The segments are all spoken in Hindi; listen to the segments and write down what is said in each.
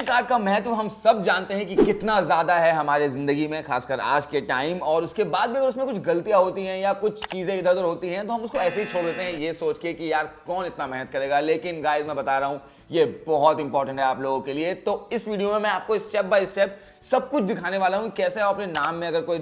कार्ड का महत्व हम सब जानते हैं कि कितना ज्यादा है हमारे जिंदगी में, खासकर आज के टाइम। और उसके बाद में अगर उसमें कुछ गलतियां होती हैं या कुछ चीजें इधर उधर होती हैं तो हम उसको ऐसे ही छोड़ देते हैं, ये सोच के कि यार कौन इतना मेहनत करेगा। लेकिन गाइस मैं बता रहा हूं ये बहुत इंपॉर्टेंट है आप लोगों के लिए। तो इस वीडियो में मैं आपको स्टेप बाय स्टेप सब कुछ दिखाने वाला हूं, कैसे आप अपने नाम में अगर कोई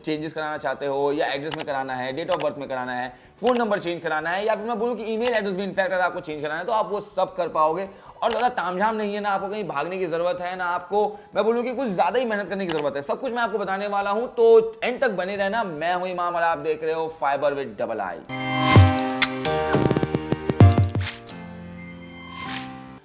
चेंजेस कराना चाहते हो या एड्रेस में कराना है, डेट ऑफ बर्थ में कराना है, फोन नंबर चेंज कराना है, या फिर मैं बोलूं कि ईमेल एड्रेस भी इनफैक्ट अगर आपको चेंज कराना है तो आप वो सब कर पाओगे। और ज्यादा तामझाम नहीं है ना, आपको कहीं भागने की जरूरत है ना, आपको मैं बोलूं कि कुछ ज्यादा ही मेहनत करने की जरूरत है। सब कुछ मैं आपको बताने वाला हूं, तो एंड तक बने रहना। मैं हूं इमाम और आप देख रहे हो फाइबर विद डबल आई।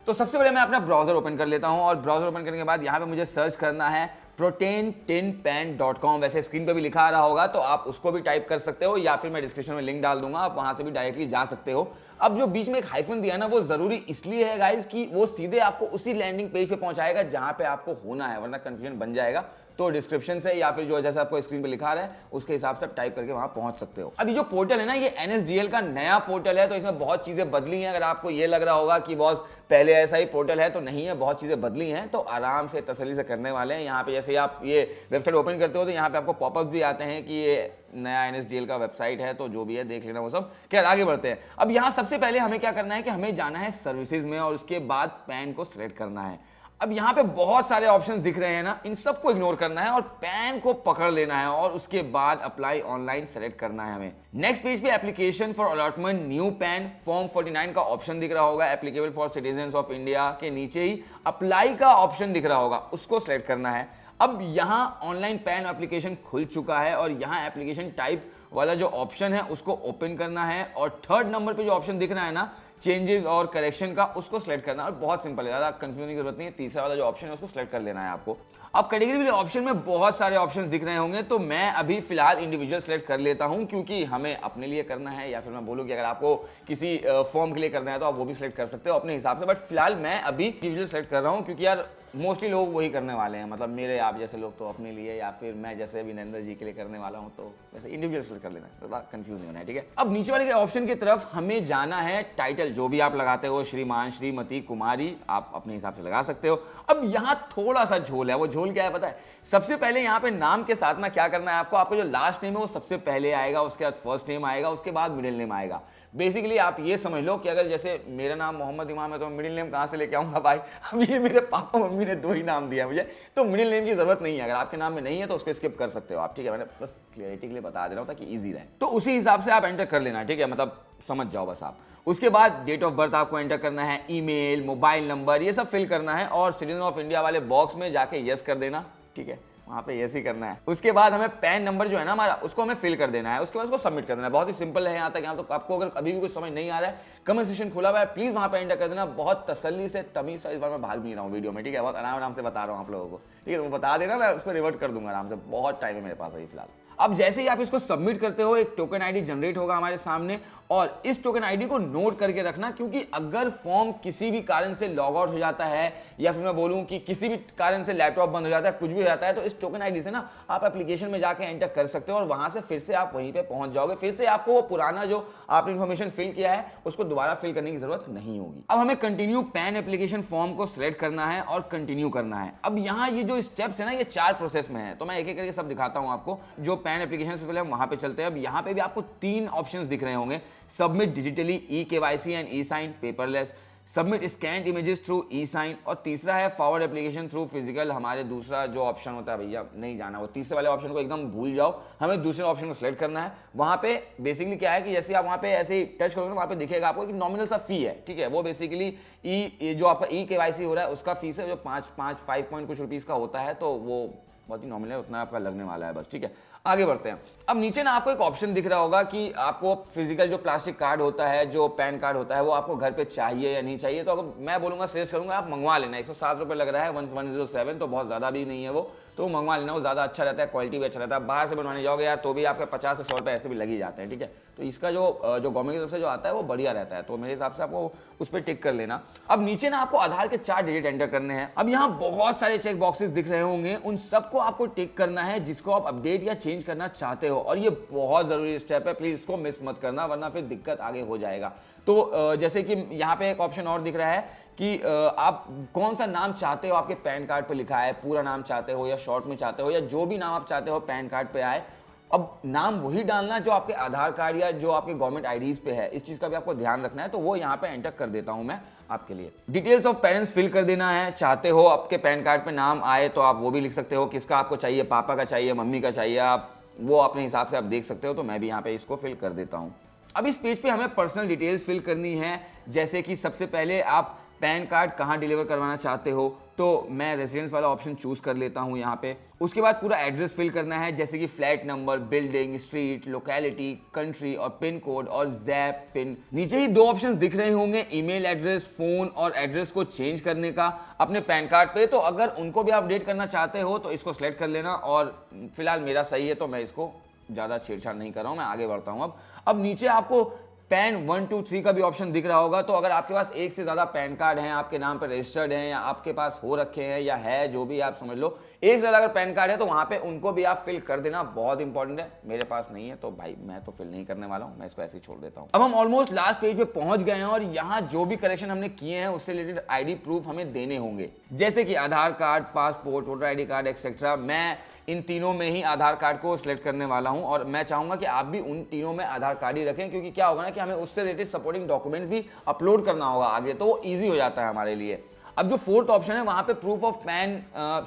तो सबसे पहले मैं अपना ब्राउजर ओपन कर लेता हूं और ब्राउजर ओपन करने के बाद यहां पे मुझे सर्च करना है proton10pen.com। वैसे स्क्रीन पे भी लिखा आ रहा होगा तो आप उसको भी टाइप कर सकते हो, या फिर मैं डिस्क्रिप्शन में लिंक डाल दूंगा, आप वहां से भी डायरेक्टली जा सकते हो। अब जो बीच में एक हाइफन दिया है ना, वो जरूरी इसलिए है गाइस कि वो सीधे आपको उसी लैंडिंग पेज पे पहुंचाएगा जहां पे आपको होना है, वरना कंफ्यूजन बन जाएगा। तो डिस्क्रिप्शन से या फिर जो जैसे आपको स्क्रीन पे लिखा रहा है उसके हिसाब से आप टाइप करके वहां पहुंच सकते हो। अब ये जो पोर्टल है ना, ये NSDL का नया पोर्टल है, तो इसमें बहुत चीजें बदली हैं। अगर आपको ये लग रहा होगा कि बॉस पहले ऐसा ही पोर्टल है, तो नहीं है, बहुत चीजें बदली हैं। तो आराम से तसल्ली से करने वाले हैं। यहाँ पे जैसे आप ये वेबसाइट ओपन करते हो तो यहाँ पे आपको पॉपअप भी आते हैं कि ये नया NSDL का वेबसाइट है, तो जो भी है देख लेना वो सब। खैर आगे बढ़ते हैं। अब यहाँ सबसे पहले हमें क्या करना है कि हमें जाना है सर्विसेज में और उसके बाद पैन को सिलेक्ट करना है। अब यहाँ पे बहुत सारे ऑप्शंस दिख रहे हैं ना, इन सबको इग्नोर करना है और पैन को पकड़ लेना है और उसके बाद अप्लाई ऑनलाइन सेलेक्ट करना है हमें। नेक्स्ट पेज पे application for allotment new pan form 49 का ऑप्शन दिख रहा होगा, applicable for citizens of India के नीचे ही अप्लाई का ऑप्शन दिख रहा होगा, उसको सिलेक्ट करना है। अब यहाँ ऑनलाइन पैन एप्लीकेशन खुल चुका है और यहाँ एप्लीकेशन टाइप वाला जो ऑप्शन है उसको ओपन करना है और थर्ड नंबर पे जो ऑप्शन दिख रहा है ना, चेंजेस और करेक्शन का, उसको सिलेक्ट करना है। और बहुत सिंपल है, ज़्यादा कंफ्यूजन की जरूरत नहीं है। तीसरा वाला जो ऑप्शन है उसको सिलेक्ट कर लेना है आपको। अब कैटेगरी वाले ऑप्शन में बहुत सारे ऑप्शंस दिख रहे होंगे, तो मैं अभी फिलहाल इंडिविजुअल सेलेक्ट कर लेता हूं, क्योंकि हमें अपने लिए करना है, या फिर मैं बोलूं कि अगर आपको किसी फॉर्म के लिए करना है तो आप वो भी सिलेक्ट कर सकते हो अपने हिसाब से। बट फिलहाल मैं अभी इंडिविजुअल सेलेक्ट कर रहा हूं, क्योंकि यार मोस्टली लोग वही करने वाले हैं, मतलब मेरे आप जैसे लोग तो अपने लिए, या फिर मैं जैसे विनेंद्र जी के लिए करने वाला हूं, तो वैसे इंडिविजुअल सेलेक्ट कर लेना है, ज़्यादा कंफ्यूज नहीं होना है, ठीक है। अब नीचे वाले के ऑप्शन की तरफ हमें जाना है। टाइटल जो भी आप लगाते हो, श्रीमान, श्रीमती, कुमारी, आप अपने हिसाब से लगा सकते हो। अब यहाँ थोड़ा सा झोल है। वो झोल क्या है पता है? सबसे पहले यहाँ पे नाम के साथ ना क्या करना है आपको, आपका जो लास्ट नेम है वो सबसे पहले आएगा, उसके बाद फर्स्ट नेम आएगा, उसके बाद मिडिल नेम आएगा। बेसिकली आप ये समझ लो कि अगर जैसे मेरा नाम मोहम्मद इमाम है तो मिडिल नेम कहाँ से लेके आऊंगा भाई? अब ये मेरे पापा मम्मी ने दो ही नाम दिया मुझे, तो मिडिल नेम की जरूरत नहीं है। अगर आपके नाम में नहीं है तो उसको स्किप कर सकते हो आप, ठीक है। मैंने बस क्लियरिटी के लिए बता दे रहा हूँ ताकि ईजी रहे। तो उसी हिसाब से आप एंटर कर लेना, ठीक है, मतलब समझ जाओ बस आप। उसके बाद डेट ऑफ बर्थ आपको एंटर करना है, ईमेल, मोबाइल नंबर, ये सब फिल करना है और सिटीजन ऑफ इंडिया वाले बॉक्स में जाके यस कर देना, ठीक है, वहां पे यस ही करना है। उसके बाद हमें पैन नंबर जो है ना हमारा, उसको हमें फिल कर देना है। उसके बाद उसको सबमिट कर देना है। बहुत ही सिंपल है यहाँ तक। यहाँ तो आपको अगर अभी भी कुछ समझ नहीं आ रहा है, कमेंट सेक्शन खुला हुआ है, प्लीज वहां पे एंटर कर देना। बहुत तसल्ली से, तमीज से। इस बार मैं भाग नहीं रहा हूँ वीडियो में, ठीक है, बहुत आराम से बता रहा हूँ आप लोगों को, ठीक है। तो बता देना, मैं उसको रिवर्ट कर दूंगा आराम से, बहुत टाइम है मेरे पास अभी फिलहाल। अब जैसे ही आप इसको सबमिट करते हो, एक टोकन आईडी जनरेट होगा हमारे सामने, और इस टोकन आईडी को नोट करके रखना, क्योंकि अगर फॉर्म किसी भी कारण से लॉग आउट हो जाता है, या फिर मैं बोलूं कि किसी भी कारण से लैपटॉप बंद हो जाता है, कुछ भी हो जाता है, तो इस टोकन आईडी से ना आप एप्लीकेशन में जाके एंटर कर सकते हो और वहां से फिर से आप वहीं पे पहुंच जाओगे। फिर से आपको वो पुराना जो आपने इन्फॉर्मेशन फिल किया है उसको दोबारा फिल करने की जरूरत नहीं होगी। अब हमें कंटिन्यू पैन एप्लीकेशन फॉर्म को सिलेक्ट करना है और कंटिन्यू करना है। अब यहाँ ये जो स्टेप्स है ना, ये 4 प्रोसेस में है, तो मैं एक एक करके सब दिखाता हूँ आपको। जो पैन एप्लीकेशन से पहले वहां पे चलते हैं। अब यहाँ पे भी आपको 3 ऑप्शंस दिख रहे होंगे, submit digitally, e KYC and e sign paperless, submit scan images through e sign, और तीसरा है फॉरवर्ड एप्लीकेशन थ्रू फिजिकल। हमारे दूसरा जो ऑप्शन होता है भैया नहीं जाना, वो तीसरे वाले ऑप्शन को एकदम भूल जाओ, हमें दूसरे ऑप्शन को सिलेक्ट करना है। वहां पे बेसिकली क्या है कि जैसे आप वहां पे ऐसे ही टच करोगे, वहां पे दिखेगा आपको कि नॉमिनल सा फी है, ठीक है। वो बेसिकली जो आपका ई-KYC हो रहा है उसका फीस है, जो 5 पॉइंट कुछ रुपीज का होता है, तो वो बहुत ही नॉमिनल है, उतना आपका लगने वाला है बस, ठीक है। आगे बढ़ते हैं। अब नीचे ना आपको एक ऑप्शन दिख रहा होगा कि आपको फिजिकल जो प्लास्टिक कार्ड होता है, जो पैन कार्ड होता है, वो आपको घर पे चाहिए या नहीं चाहिए। तो अगर मैं बोलूंगा, सजेस्ट करूंगा आप मंगवा लेना। 107 रुपये लग रहा है, 1107, तो बहुत ज़्यादा भी नहीं है वो, तो मंगवा लेना, वो ज़्यादा अच्छा रहता है, क्वालिटी भी अच्छा रहता है। बाहर से बनवाने जाओगे यार तो भी आपके 50 से 100 रुपये ऐसे भी लग ही जाते हैं, ठीक है। तो इसका जो गवर्नमेंट की तरफ से जो आता है वो बढ़िया रहता है, तो मेरे हिसाब से आपको उस पर टिक कर लेना। अब नीचे ना आपको आधार के 4 डिजिट एंटर करने हैं। अब यहाँ बहुत सारे चेक बॉक्सेस दिख रहे होंगे, उन सबको आपको टिक करना है जिसको आप अपडेट या चेंज करना चाहते हो, और ये बहुत ज़रूरी स्टेप है, प्लीज़ इसको मिस मत करना वरना फिर दिक्कत आगे हो जाएगा। तो जैसे कि यहाँ पे एक ऑप्शन और दिख रहा है कि आप कौन सा नाम चाहते हो आपके पैन कार्ड पे लिखा है, पूरा नाम चाहते हो या शॉर्ट में चाहते हो या जो भी नाम आप चाहते हो पैन कार्ड पे आए। अब नाम वही डालना जो आपके आधार कार्ड या जो आपके गवर्नमेंट आईडीज पे है, इस चीज का भी आपको ध्यान रखना है। तो वो यहाँ पे एंटर कर देता हूं मैं आपके लिए। डिटेल्स ऑफ पेरेंट्स फिल कर देना है, चाहते हो आपके पैन कार्ड पे नाम आए तो आप वो भी लिख सकते हो, किसका आपको चाहिए, पापा का चाहिए, मम्मी का चाहिए, आप वो अपने हिसाब से आप देख सकते हो। तो मैं भी यहाँ पे इसको फिल कर देता हूँ। अब इस पेज पे हमें पर्सनल डिटेल्स फिल करनी है, जैसे कि सबसे पहले आप पैन कार्ड कहाँ डिलीवर करवाना चाहते हो, तो मैं रेजिडेंस वाला ऑप्शन चूज कर लेता हूँ यहाँ पे। उसके बाद पूरा एड्रेस फिल करना है, जैसे कि flat number, building, street, locality, country और पिन कोड और जैप पिन। नीचे ही दो ऑप्शंस दिख रहे होंगे, ईमेल एड्रेस, फोन और एड्रेस को चेंज करने का अपने पैन कार्ड पे। तो अगर उनको भी अपडेट करना चाहते हो तो इसको सिलेक्ट कर लेना, और फिलहाल मेरा सही है तो मैं इसको ज़्यादा छेड़छाड़ नहीं कर रहा हूँ, मैं आगे बढ़ता हूँ। अब नीचे आपको पैन 1 2 3 का भी ऑप्शन दिख रहा होगा। तो अगर आपके पास एक से ज़्यादा पैन कार्ड हैं, आपके नाम पर रजिस्टर्ड हैं या आपके पास हो रखे हैं या है, जो भी आप समझ लो, एक से ज़्यादा अगर पैन कार्ड है तो वहाँ पे उनको भी आप फिल कर देना, बहुत इंपॉर्टेंट है। मेरे पास नहीं है तो भाई मैं तो फिल नहीं करने वाला हूँ, मैं इसको ऐसे ही छोड़ देता हूँ। अब हम ऑलमोस्ट लास्ट पेज पे पहुंच गए हैं और यहाँ जो भी करेक्शन हमने किए हैं उससे रिलेटेड आईडी प्रूफ हमें देने होंगे, जैसे कि Aadhaar card, passport, voter ID card etcetera. मैं इन तीनों में ही आधार कार्ड को सिलेक्ट करने वाला हूं, और मैं चाहूंगा कि आप भी उन तीनों में आधार कार्ड ही रखें, क्योंकि क्या होगा ना कि हमें उससे रिलेटेड सपोर्टिंग डॉक्यूमेंट्स भी अपलोड करना होगा आगे, तो वो ईजी हो जाता है हमारे लिए। अब जो फोर्थ ऑप्शन है वहां पे प्रूफ ऑफ पैन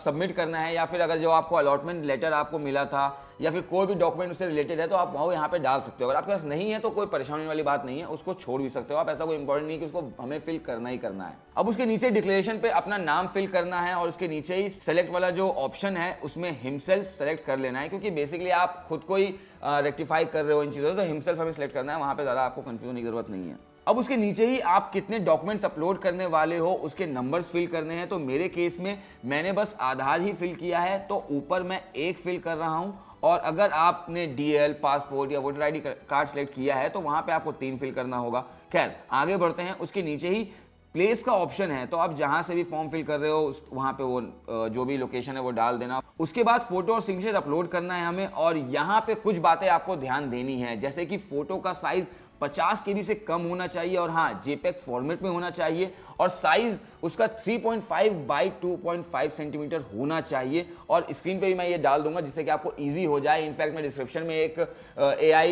सबमिट करना है, या फिर अगर जो आपको अलॉटमेंट लेटर आपको मिला था या फिर कोई भी डॉक्यूमेंट उससे रिलेटेड है तो आप वो यहाँ पे डाल सकते हो। अगर आपके पास नहीं है तो कोई परेशानी वाली बात नहीं है, उसको छोड़ भी सकते हो आप, ऐसा कोई इंपॉर्टेंट नहीं कि उसको हमें फिल करना ही करना है। अब उसके नीचे डिक्लेरेशन पे अपना नाम फिल करना है, और उसके नीचे ही सेलेक्ट वाला जो ऑप्शन है उसमें हिमसेल्फ सेलेक्ट कर लेना है, क्योंकि बेसिकली आप खुद को ही रेक्टिफाई कर रहे हो इन चीज़ों, तो हिमसेल्फ हमें सेलेक्ट करना है, वहाँ पे ज़्यादा आपको कंफ्यूजन की जरूरत नहीं है। अब उसके नीचे ही आप कितने डॉक्यूमेंट्स अपलोड करने वाले हो उसके नंबर्स फिल करने हैं। तो मेरे केस में मैंने बस आधार ही फिल किया है, तो ऊपर मैं 1 फिल कर रहा हूं, और अगर आपने डीएल, पासपोर्ट या वोटर आईडी कार्ड सेलेक्ट किया है तो वहां पे आपको 3 फिल करना होगा। खैर आगे बढ़ते हैं। उसके नीचे ही प्लेस का ऑप्शन है, तो आप जहां से भी फॉर्म फिल कर रहे हो वहां पे वो जो भी लोकेशन है वो डाल देना। उसके बाद फोटो और सिग्नेचर अपलोड करना है हमें, और यहाँ पे कुछ बातें आपको ध्यान देनी है, जैसे कि फोटो का साइज 50 KB से कम होना चाहिए, और हाँ JPEG फॉर्मेट में होना चाहिए, और साइज उसका 3.5 बाई 2.5 सेंटीमीटर होना चाहिए। और स्क्रीन पे भी मैं ये डाल दूंगा जिससे कि आपको इजी हो जाए। इनफैक्ट मैं डिस्क्रिप्शन में एक AI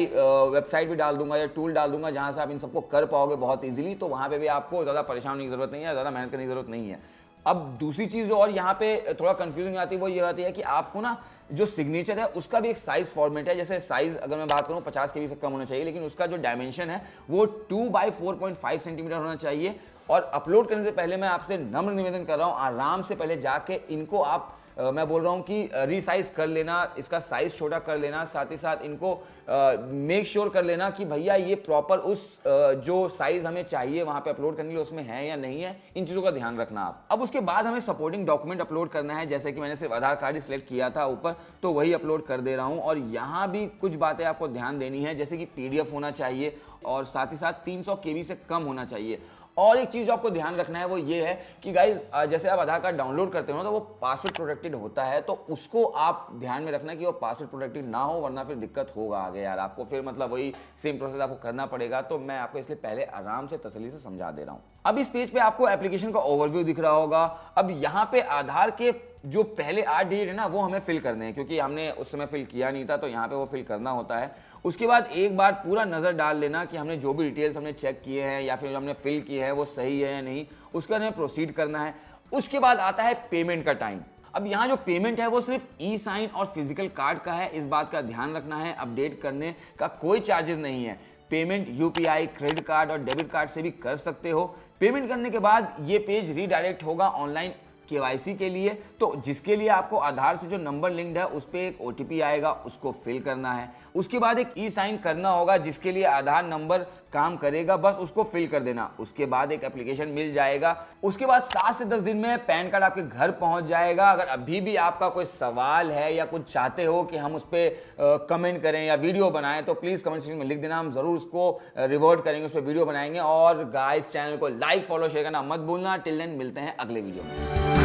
वेबसाइट भी डाल दूंगा या टूल डाल दूंगा जहां से आप इन सबको कर पाओगे बहुत इजीली, तो वहां पे भी आपको ज़्यादा परेशान होने की जरूरत नहीं है, ज़्यादा मेहनत करने की जरूरत नहीं है। अब दूसरी चीज़ जो और यहाँ पे थोड़ा कंफ्यूजिंग आती है वो ये आती है कि आपको ना जो सिग्नेचर है उसका भी एक साइज फॉर्मेट है। जैसे साइज अगर मैं बात करूँ 50 KB से कम होना चाहिए, लेकिन उसका जो डायमेंशन है वो 2 बाई 4.5 सेंटीमीटर होना चाहिए। और अपलोड करने से पहले मैं आपसे नम्र निवेदन कर रहा हूँ, आराम से पहले जाके इनको आप मैं बोल रहा हूँ कि रीसाइज कर लेना, इसका साइज छोटा कर लेना, साथ ही साथ इनको मेक श्योर कर लेना कि भैया ये प्रॉपर उस जो साइज हमें चाहिए वहाँ पे अपलोड करने के लिए उसमें है या नहीं है। इन चीज़ों का ध्यान रखना आप। अब उसके बाद हमें सपोर्टिंग डॉक्यूमेंट अपलोड करना है, जैसे कि मैंने सिर्फ आधार कार्ड ही सिलेक्ट किया था ऊपर, तो वही अपलोड कर दे रहा हूँ। और यहाँ भी कुछ बातें आपको ध्यान देनी है, जैसे कि PDF होना चाहिए और साथ ही साथ 300 KB से कम होना चाहिए। और एक चीज़ जो आपको ध्यान रखना है वो ये है कि गाइज जैसे आप आधार कार्ड डाउनलोड करते हो ना तो वो पासवर्ड प्रोटेक्टेड होता है, तो उसको आप ध्यान में रखना कि वो पासवर्ड प्रोटेक्टेड ना हो, वरना फिर दिक्कत होगा आगे यार आपको, फिर मतलब वही सेम प्रोसेस आपको करना पड़ेगा। तो मैं आपको इसलिए पहले आराम से तसल्ली से समझा दे रहा हूँ। अब इस पेज पे आपको एप्लीकेशन का ओवरव्यू दिख रहा होगा। अब यहाँ पे आधार के जो पहले 8 डिजिट है ना वो हमें फिल करने हैं, क्योंकि हमने उस समय फिल किया नहीं था, तो यहाँ पे वो फिल करना होता है। उसके बाद एक बार पूरा नज़र डाल लेना कि हमने जो भी डिटेल्स हमने चेक किए हैं या फिर जो हमने फिल किए हैं वो सही है या नहीं, उसके बाद हमें प्रोसीड करना है। उसके बाद आता है पेमेंट का टाइम। अब यहाँ जो पेमेंट है वो सिर्फ ई-साइन और फिजिकल कार्ड का है, इस बात का ध्यान रखना है। अपडेट करने का कोई चार्जेस नहीं है। पेमेंट UPI, क्रेडिट कार्ड और डेबिट कार्ड से भी कर सकते हो। पेमेंट करने के बाद ये पेज रीडायरेक्ट होगा ऑनलाइन KYC के लिए, तो जिसके लिए आपको आधार से जो नंबर लिंक्ड है उस पर एक OTP आएगा, उसको फिल करना है। उसके बाद एक ई-साइन करना होगा जिसके लिए आधार नंबर काम करेगा, बस उसको फिल कर देना। उसके बाद एक एप्लीकेशन मिल जाएगा। उसके बाद 7 से 10 दिन में पैन कार्ड आपके घर पहुंच जाएगा। अगर अभी भी आपका कोई सवाल है या कुछ चाहते हो कि हम उस पर कमेंट करें या वीडियो बनाएं तो प्लीज़ कमेंट सेक्शन में लिख देना, हम ज़रूर उसको रिवर्ट करेंगे, उस पर वीडियो बनाएंगे। और गाइस चैनल को लाइक, फॉलो, शेयर करना मत भूलना। टिल देन मिलते हैं अगले वीडियो में।